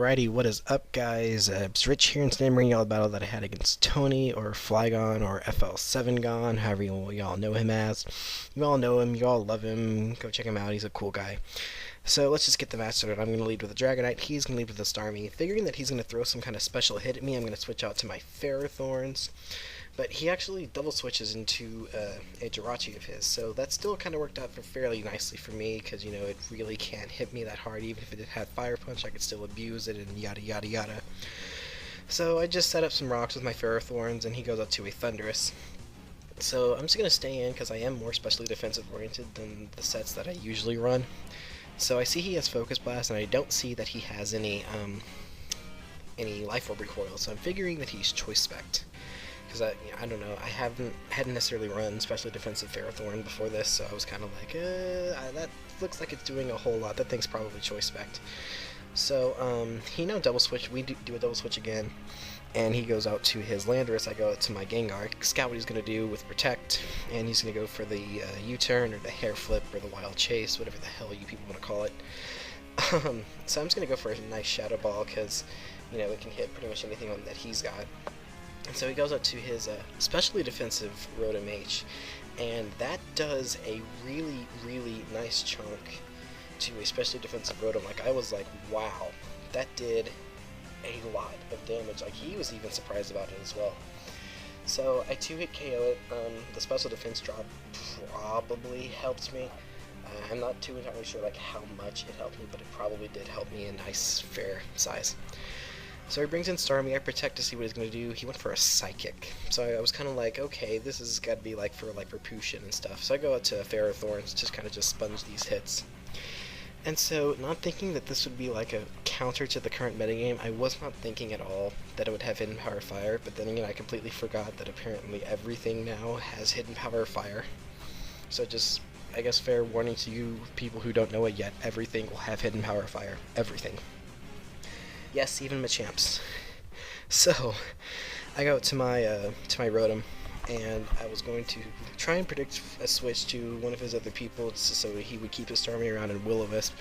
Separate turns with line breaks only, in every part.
Alrighty, what is up, guys? It's Rich here, and today I'm bringing y'all a battle that I had against Tony, or Flygon, or FL7G0N, however y'all know him as. You all know him, you all love him, go check him out, he's a cool guy. So let's just get the match started. I'm going to lead with a Dragonite, he's going to lead with a Starmie. Figuring that he's going to throw some kind of special hit at me, I'm going to switch out to my Ferrothorns. But he actually double switches into a Jirachi of his, so that still kind of worked out fairly nicely for me, because, you know, it really can't hit me that hard. Even if it had Fire Punch, I could still abuse it, and yada yada yada. So I just set up some rocks with my Ferrothorns, and he goes out to a Thundurus. So I'm just going to stay in, because I am more specially defensive oriented than the sets that I usually run. So I see he has Focus Blast, and I don't see that he has any Life Orb Recoil, so I'm figuring that he's Choice Spect. Because I don't know, I hadn't necessarily run specially defensive Ferrothorn before this, so I was kind of like, that looks like it's doing a whole lot. That thing's probably Choice Spect. So he now double switch. We do a double switch again, and he goes out to his Landorus. I go out to my Gengar. Scout what he's gonna do with Protect, and he's gonna go for the U-turn or the Hair Flip or the Wild Chase, whatever the hell you people want to call it. So I'm just gonna go for a nice Shadow Ball because, you know, it can hit pretty much anything that he's got. And so he goes out to his specially defensive Rotom H, and that does a really, really nice chunk to a specially defensive Rotom. Like, I was like, wow, that did a lot of damage. Like, he was even surprised about it as well. So I 2-hit KO it. The special defense drop probably helped me. I'm not too entirely sure like how much it helped me, but it probably did help me a nice, fair size. So he brings in Starmie. I Protect to see what he's going to do. He went for a Psychic. So I was kind of like, okay, this has got to be like for like Repulsion and stuff. So I go out to Ferrothorns, just kind of just sponge these hits. And so, not thinking that this would be like a counter to the current metagame, I was not thinking at all that it would have Hidden Power Fire, but then again, I completely forgot that apparently everything now has Hidden Power Fire. So just, I guess, fair warning to you people who don't know it yet, everything will have Hidden Power Fire. Everything. Yes, even Machamps. So, I go to my Rotom, and I was going to try and predict a switch to one of his other people so he would keep his Starmie around in Will-O-Wisp,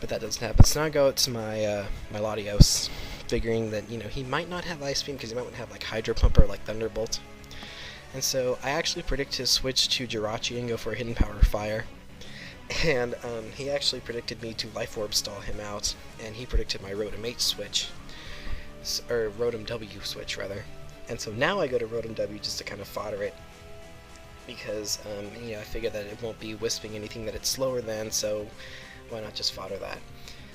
but that doesn't happen. So now I go out to my my Latios, figuring that, you know, he might not have Ice Beam because he might have like Hydro Pump or like Thunderbolt. And so I actually predict his switch to Jirachi and go for a Hidden Power Fire. And he actually predicted me to Life Orb stall him out, and he predicted my Rotom H switch, or Rotom W switch rather. And so now I go to Rotom W just to kind of fodder it, because you know, I figure that it won't be wisping anything that it's slower than, so why not just fodder that?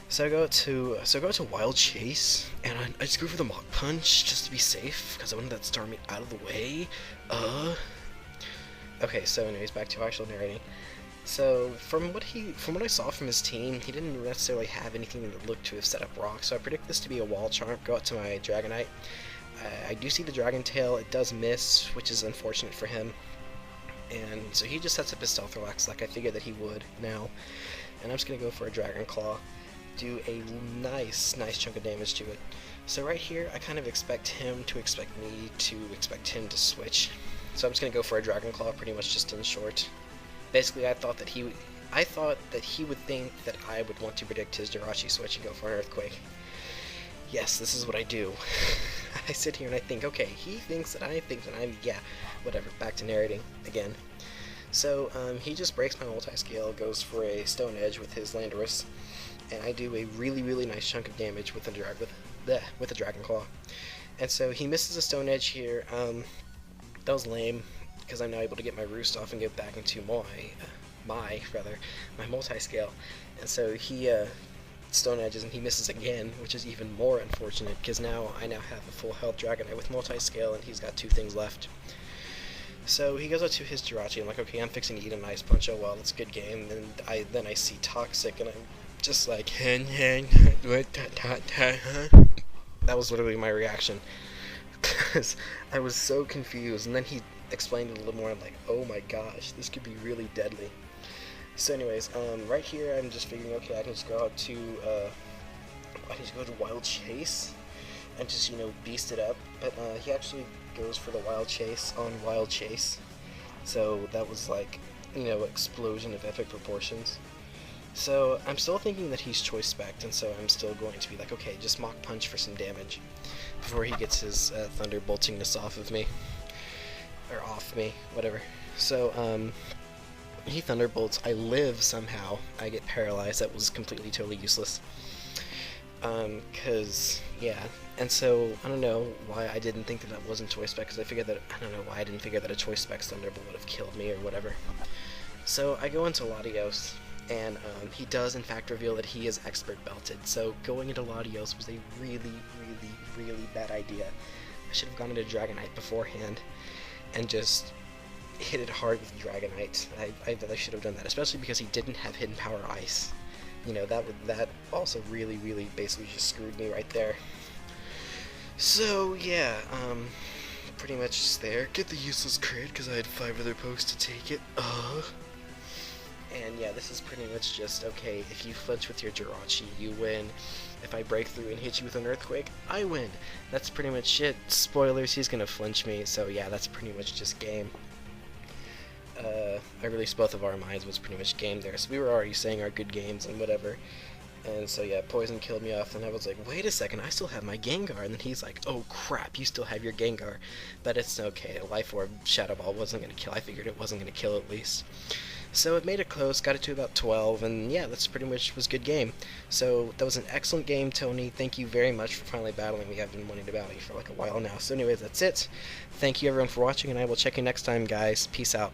So I go to Wild Chase, and I just go for the Mach Punch just to be safe, because I wanted that Starmie out of the way. Okay, so anyways, back to actual narrating. So from what I saw from his team, he didn't necessarily have anything that looked to have set up rock. So I predict this to be a Wall Charm. Go out to my Dragonite. I do see the Dragon Tail. It does miss, which is unfortunate for him. And so he just sets up his Stealth Relax like I figured that he would now. And I'm just gonna go for a Dragon Claw. Do a nice chunk of damage to it. So right here, I kind of expect him to expect me to expect him to switch. So I'm just gonna go for a Dragon Claw, pretty much just in short. Basically, I thought that he would think that I would want to predict his Jirachi switch and go for an Earthquake. Yes, this is what I do. I sit here and I think, okay, he thinks that I think that I'm, yeah, whatever, back to narrating again. So, he just breaks my multi-scale, goes for a Stone Edge with his Landorus, and I do a really, really nice chunk of damage with a Dragon Claw. And so he misses a Stone Edge here. That was lame, because I'm now able to get my Roost off and get back into my multi-scale. And so he Stone Edges and he misses again, which is even more unfortunate, because now I have a full health Dragonite with multi-scale and he's got 2 things left. So he goes out to his Jirachi. I'm like, okay, I'm fixing to eat a nice punch. Oh well, it's a good game. And then I see Toxic and I'm just like, that was literally my reaction, because I was so confused. And then he explained it a little more. I'm like, oh my gosh, this could be really deadly. So anyways, right here I'm just figuring, okay, I can just go out to Wild Chase and just, you know, beast it up. But he actually goes for the Wild Chase on Wild Chase, so that was like, you know, explosion of epic proportions. So I'm still thinking that he's choice spec'd, and so I'm still going to be like, okay, just Mach Punch for some damage before he gets his thunderboltingness off of me. Or off me, whatever. So, he thunderbolts, I live somehow, I get paralyzed, that was completely, totally useless. Yeah, and so, I don't know why I didn't think that wasn't choice spec, because I figured that, I don't know why I didn't figure that a choice spec thunderbolt would have killed me or whatever. So, I go into Latios, and he does in fact reveal that he is expert belted, so going into Latios was a really, really, really bad idea. I should have gone into Dragonite beforehand, and just hit it hard with Dragonite. I should have done that, especially because he didn't have Hidden Power Ice. You know, that also really, really basically just screwed me right there. So, yeah, pretty much just there. Get the useless crit, because I had 5 other pokes to take it. And yeah, this is pretty much just, okay, if you flinch with your Jirachi, you win. If I break through and hit you with an Earthquake, I win. That's pretty much it. Spoilers, he's gonna flinch me, so yeah, that's pretty much just game. I released both of our minds was pretty much game there, so we were already saying our good games and whatever. And so yeah, Poison killed me off, and I was like, wait a second, I still have my Gengar, and then he's like, oh crap, you still have your Gengar. But it's okay, Life Orb Shadow Ball wasn't gonna kill, I figured it wasn't gonna kill at least. So it made it close, got it to about 12, and yeah, that's pretty much was a good game. So that was an excellent game, Tony. Thank you very much for finally battling me. I've been wanting to battle you for like a while now. So anyways, that's it. Thank you everyone for watching, and I will check you next time, guys. Peace out.